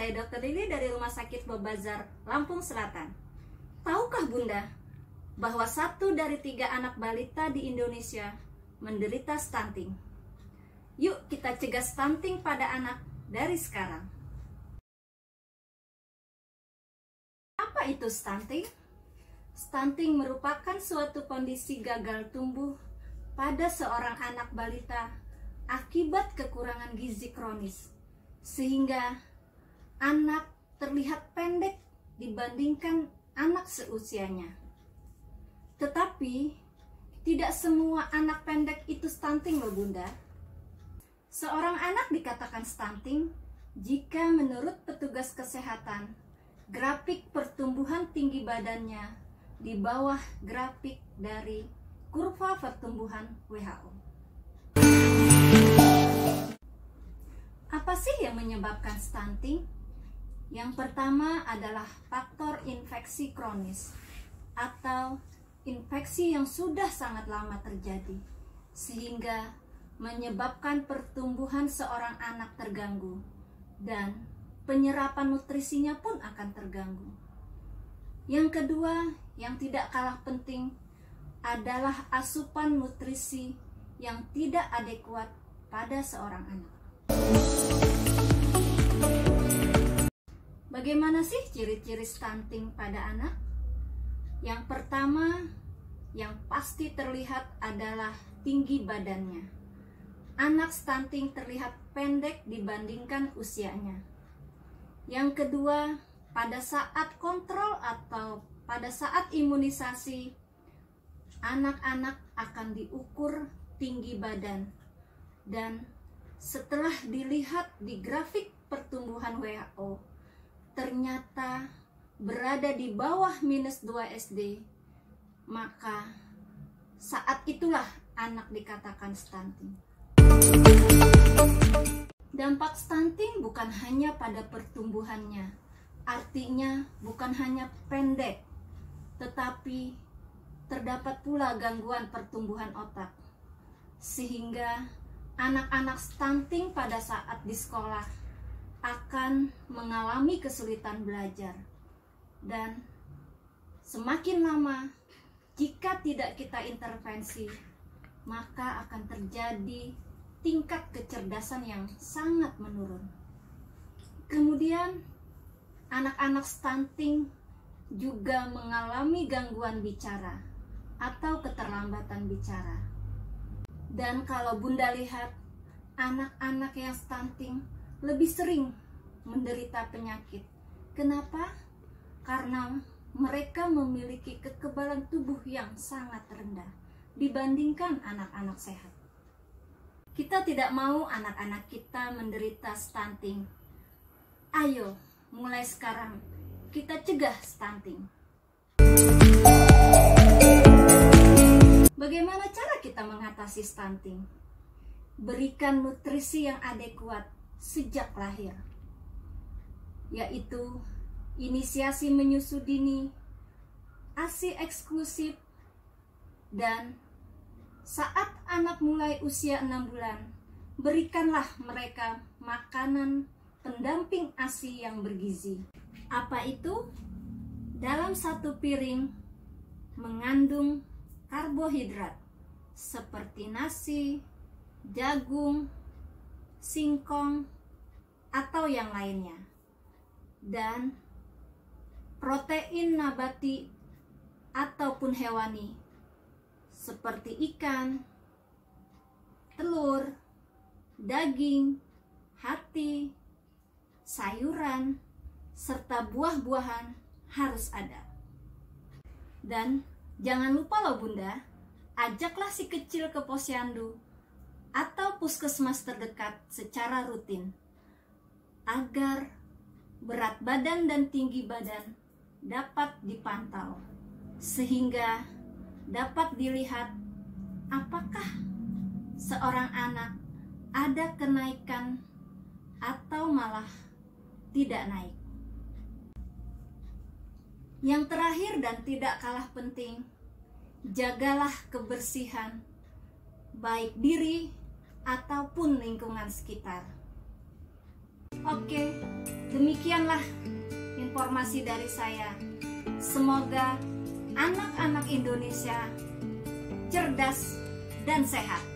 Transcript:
saya Dr. Lili dari Rumah Sakit Babazar, Lampung Selatan. Tahukah Bunda bahwa 1 dari 3 anak balita di Indonesia menderita stunting? Yuk kita cegah stunting pada anak dari sekarang. Apa itu stunting? Stunting merupakan suatu kondisi gagal tumbuh pada seorang anak balita akibat kekurangan gizi kronis, sehingga anak terlihat pendek dibandingkan anak seusianya. Tetapi tidak semua anak pendek itu stunting loh Bunda. Seorang anak dikatakan stunting jika menurut petugas kesehatan grafik pertumbuhan tinggi badannya di bawah grafik dari kurva pertumbuhan WHO. Apa sih yang menyebabkan stunting? Yang pertama adalah faktor infeksi kronis atau infeksi yang sudah sangat lama terjadi sehingga menyebabkan pertumbuhan seorang anak terganggu dan penyerapan nutrisinya pun akan terganggu. Yang kedua, yang tidak kalah penting adalah asupan nutrisi yang tidak adekuat pada seorang anak. Bagaimana sih ciri-ciri stunting pada anak? Yang pertama, yang pasti terlihat adalah tinggi badannya. Anak stunting terlihat pendek dibandingkan usianya. Yang kedua, pada saat kontrol atau pada saat imunisasi, anak-anak akan diukur tinggi badan. Dan setelah dilihat di grafik pertumbuhan WHO, ternyata berada di bawah -2 SD, maka saat itulah anak dikatakan stunting. Dampak stunting bukan hanya pada pertumbuhannya, artinya bukan hanya pendek, tetapi terdapat pula gangguan pertumbuhan otak, sehingga anak-anak stunting pada saat di sekolah akan mengalami kesulitan belajar. Dan semakin lama, jika tidak kita intervensi, maka akan terjadi tingkat kecerdasan yang sangat menurun. Kemudian, anak-anak stunting juga mengalami gangguan bicara atau keterlambatan bicara. Dan kalau Bunda lihat, anak-anak yang stunting lebih sering menderita penyakit. Kenapa? Karena mereka memiliki kekebalan tubuh yang sangat rendah dibandingkan anak-anak sehat. Kita tidak mau anak-anak kita menderita stunting. Ayo, mulai sekarang kita cegah stunting. Bagaimana cara kita mengatasi stunting? Berikan nutrisi yang adekuat sejak lahir, yaitu inisiasi menyusu dini, ASI eksklusif, dan saat anak mulai usia 6 bulan, berikanlah mereka makanan pendamping ASI yang bergizi. Apa itu? Dalam satu piring mengandung karbohidrat seperti nasi, jagung, singkong, atau yang lainnya, dan protein nabati ataupun hewani seperti ikan, telur, daging, hati, sayuran, serta buah-buahan harus ada. Dan jangan lupa loh Bunda, ajaklah si kecil ke posyandu atau puskesmas terdekat secara rutin, agar berat badan dan tinggi badan dapat dipantau, sehingga dapat dilihat apakah seorang anak ada kenaikan atau malah tidak naik. Yang terakhir dan tidak kalah penting, jagalah kebersihan baik diri ataupun lingkungan sekitar. Oke, Demikianlah informasi dari saya. Semoga anak-anak Indonesia cerdas dan sehat.